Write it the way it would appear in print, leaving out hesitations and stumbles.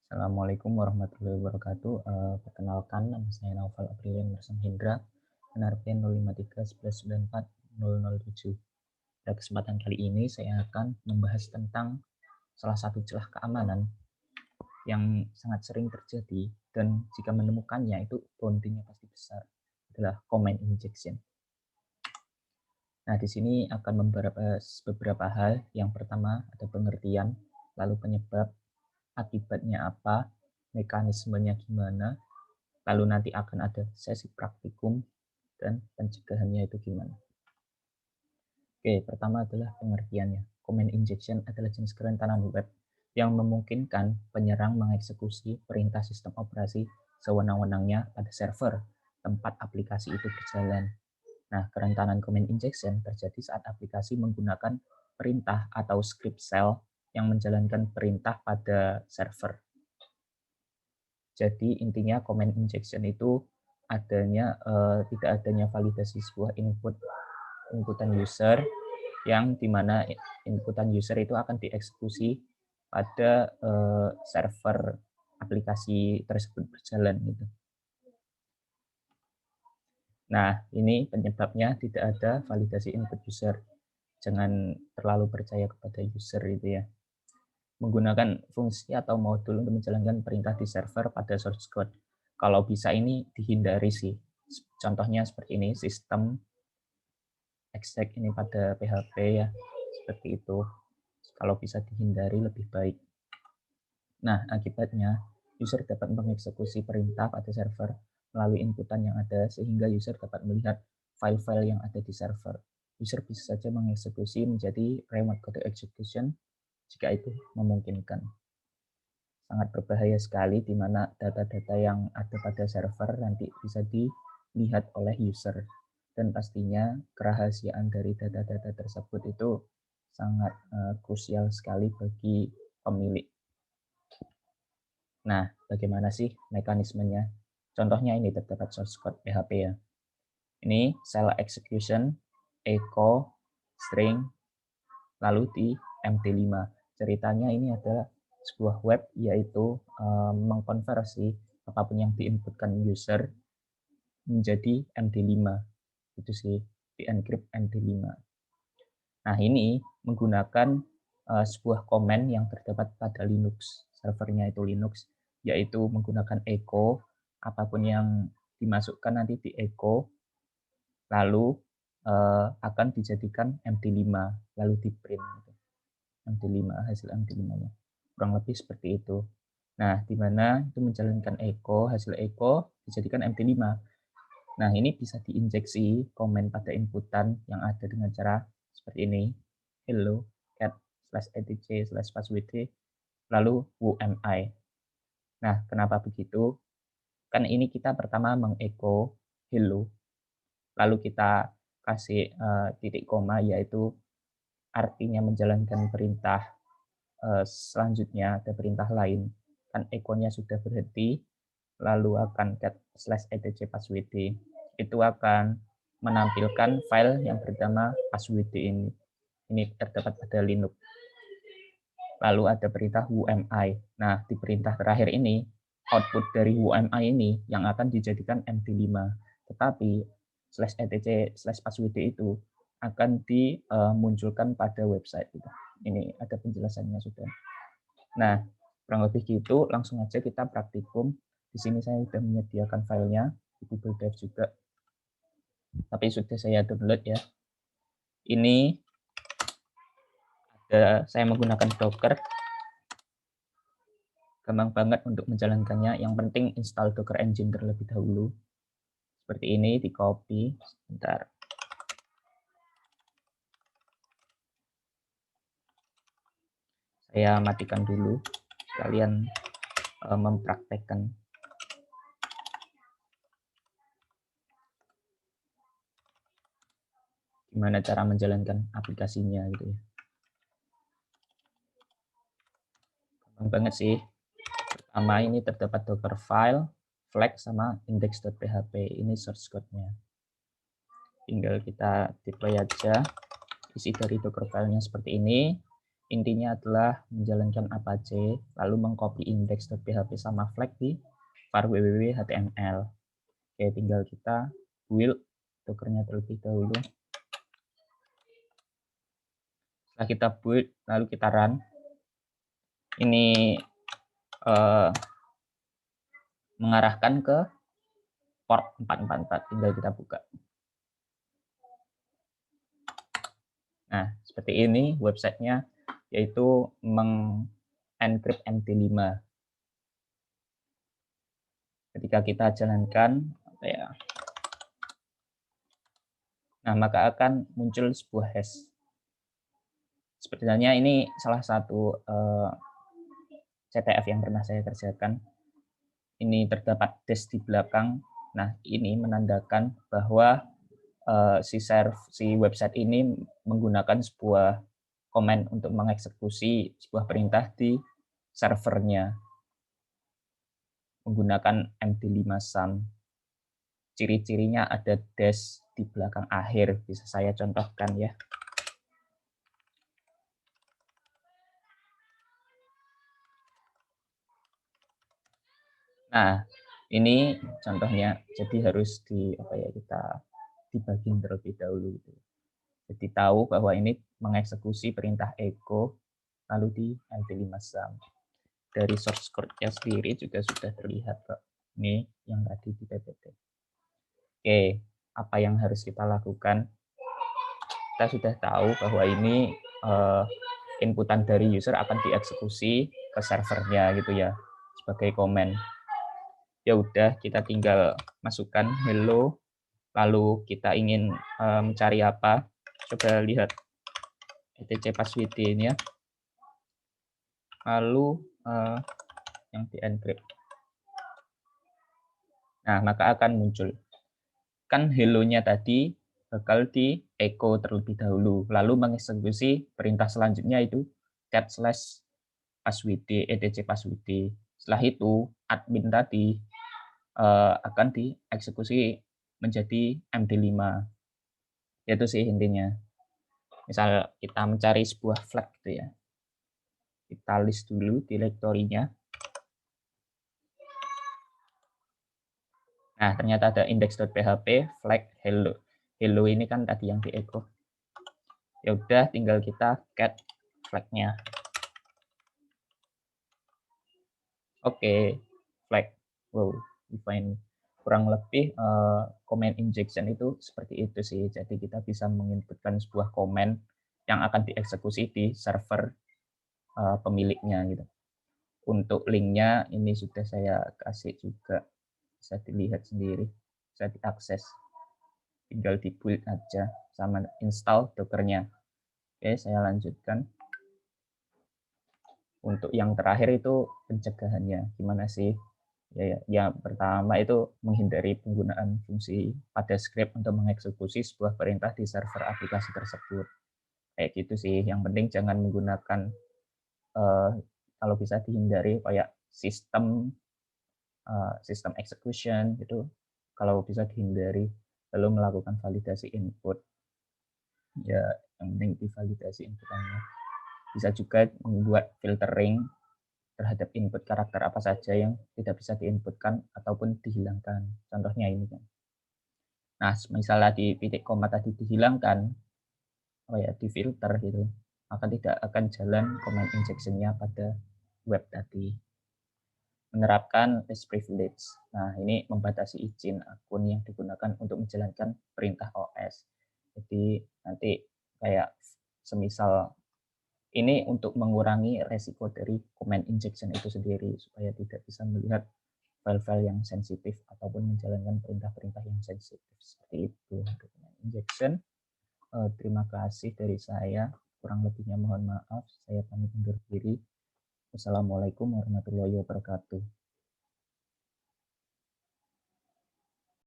Assalamualaikum warahmatullahi wabarakatuh. Perkenalkan, nama saya Naufal Aprilian Mersam Hendra, NRP 0531994007. Pada kesempatan kali ini saya akan membahas tentang salah satu celah keamanan yang sangat sering terjadi dan jika menemukannya itu bounty-nya pasti besar, adalah comment injection. Nah, di sini akan membahas beberapa hal. Yang pertama ada pengertian, lalu penyebab, akibatnya apa, mekanismenya gimana, lalu nanti akan ada sesi praktikum dan pencegahannya itu gimana. Oke, pertama adalah pengertiannya. Comment injection adalah jenis kerentanan web yang memungkinkan penyerang mengeksekusi perintah sistem operasi sewenang-wenangnya pada server tempat aplikasi itu berjalan. Nah, kerentanan comment injection terjadi saat aplikasi menggunakan perintah atau script shell yang menjalankan perintah pada server. Jadi intinya comment injection itu tidak adanya validasi sebuah inputan user yang dimana inputan user itu akan dieksekusi pada server aplikasi tersebut berjalan gitu. Nah, ini penyebabnya tidak ada validasi input user. Jangan terlalu percaya kepada user itu ya. Menggunakan fungsi atau modul untuk menjalankan perintah di server pada source code. Kalau bisa ini dihindari sih. Contohnya seperti ini, sistem exec ini pada PHP ya, seperti itu. Kalau bisa dihindari lebih baik. Nah, akibatnya user dapat mengeksekusi perintah pada server melalui inputan yang ada sehingga user dapat melihat file-file yang ada di server. User bisa saja mengeksekusi menjadi remote code execution jika itu memungkinkan. Sangat berbahaya sekali di mana data-data yang ada pada server nanti bisa dilihat oleh user. Dan pastinya kerahasiaan dari data-data tersebut itu sangat krusial sekali bagi pemilik. Nah, bagaimana sih mekanismenya? Contohnya ini terdapat source code PHP ya. Ini shell execution, echo, string, lalu di MD5. Ceritanya ini adalah sebuah web yaitu mengkonversi apapun yang diinputkan user menjadi MD5. Itu sih, di-encrypt MD5. Nah, ini menggunakan sebuah komen yang terdapat pada Linux. Servernya itu Linux, yaitu menggunakan echo, apapun yang dimasukkan nanti di echo, lalu akan dijadikan MD5, lalu di print. MD5, hasil MD5-nya. Kurang lebih seperti itu. Nah, di mana itu menjalankan echo, hasil echo dijadikan MD5. Nah, ini bisa diinjeksi komen pada inputan yang ada dengan cara seperti ini. Hello, cat, /etc/passwd, lalu UMI. Nah, kenapa begitu? Kan ini kita pertama mengecho hello, lalu kita kasih titik koma, yaitu artinya menjalankan perintah selanjutnya, ada perintah lain. Kan echo-nya sudah berhenti, lalu akan cat /etc/passwd. Itu akan menampilkan file yang bernama passwd ini. Ini terdapat pada Linux. Lalu ada perintah UMI. Nah, di perintah terakhir ini, output dari UMI ini yang akan dijadikan MD5. Tetapi /etc/passwd itu akan dimunculkan pada website. Ini ada penjelasannya sudah. Nah, kurang lebih gitu, langsung aja kita praktikum. Di sini saya sudah menyediakan filenya di Google Drive juga. Tapi sudah saya download ya. Ini saya menggunakan Docker. Gampang banget untuk menjalankannya. Yang penting install Docker Engine terlebih dahulu. Seperti ini, di copy. Sebentar. Saya matikan dulu. Kalian mempraktekkan. Gimana cara menjalankan aplikasinya gitu ya. Gampang banget sih. Pertama ini terdapat Docker file, flag sama index.php. Ini source code-nya. Tinggal kita deploy aja. Isi dari Docker file-nya seperti ini. Intinya adalah menjalankan Apache, lalu mengcopy index.php sama flag di var www.html. Oke, tinggal kita build Docker-nya terlebih dahulu. Setelah kita build, lalu kita run. Ini mengarahkan ke port 444, tinggal kita buka. Nah, seperti ini websitenya, yaitu mengencrypt MD5. Ketika kita jalankan, nah maka akan muncul sebuah hash. Sebenarnya ini salah satu CTF yang pernah saya kerjakan. Ini terdapat dash di belakang. Nah, ini menandakan bahwa si website ini menggunakan sebuah komen untuk mengeksekusi sebuah perintah di servernya menggunakan MD5 sum. Ciri-cirinya ada dash di belakang akhir, bisa saya contohkan ya. Nah, ini contohnya, jadi harus kita dibagi terlebih dahulu gitu. Jadi tahu bahwa ini mengeksekusi perintah echo lalu di MD5 sum. Dari source code-nya sendiri juga sudah terlihat kok. Ini yang tadi di PPT. Oke, apa yang harus kita lakukan? Kita sudah tahu bahwa ini inputan dari user akan dieksekusi ke servernya gitu ya, sebagai komen. Ya udah, kita tinggal masukkan hello, lalu kita ingin mencari apa, coba lihat etc password ini ya, lalu yang di encrypt. Nah, maka akan muncul kan hello-nya tadi bakal di echo terlebih dahulu, lalu mengeksekusi perintah selanjutnya itu cat slash password etc password. Setelah itu admin tadi akan dieksekusi menjadi MD5. Itu sih intinya. Misal kita mencari sebuah flag gitu ya. Kita list dulu direktorinya. Nah, ternyata ada index.php flag hello. Hello ini kan tadi yang di echo. Ya udah, tinggal kita cat flag-nya. Oke, flag. Wow, define. Kurang lebih comment injection itu seperti itu sih. Jadi kita bisa menginputkan sebuah komen yang akan dieksekusi di server pemiliknya gitu. Untuk linknya ini sudah saya kasih juga, bisa dilihat sendiri, bisa diakses. Tinggal di build aja sama install Docker-nya. Oke, saya lanjutkan. Untuk yang terakhir itu pencegahannya, gimana sih? Ya, pertama itu menghindari penggunaan fungsi pada script untuk mengeksekusi sebuah perintah di server aplikasi tersebut. Kayak gitu sih. Yang penting jangan menggunakan kalau bisa dihindari kayak sistem execution gitu. Kalau bisa dihindari, lalu melakukan validasi input. Ya, yang penting divalidasi inputannya. Bisa juga membuat filtering terhadap input karakter apa saja yang tidak bisa diinputkan ataupun dihilangkan. Contohnya ini kan. Nah, misalnya di titik koma tadi dihilangkan, di filter gitu, maka tidak akan jalan comment injection-nya pada web tadi. Menerapkan least privilege. Nah, ini membatasi izin akun yang digunakan untuk menjalankan perintah OS. Jadi nanti kayak semisal ini untuk mengurangi resiko dari comment injection itu sendiri supaya tidak bisa melihat file-file yang sensitif ataupun menjalankan perintah-perintah yang sensitif seperti itu. Comment injection. Terima kasih dari saya. Kurang lebihnya mohon maaf. Saya pamit undur diri. Wassalamualaikum warahmatullahi wabarakatuh.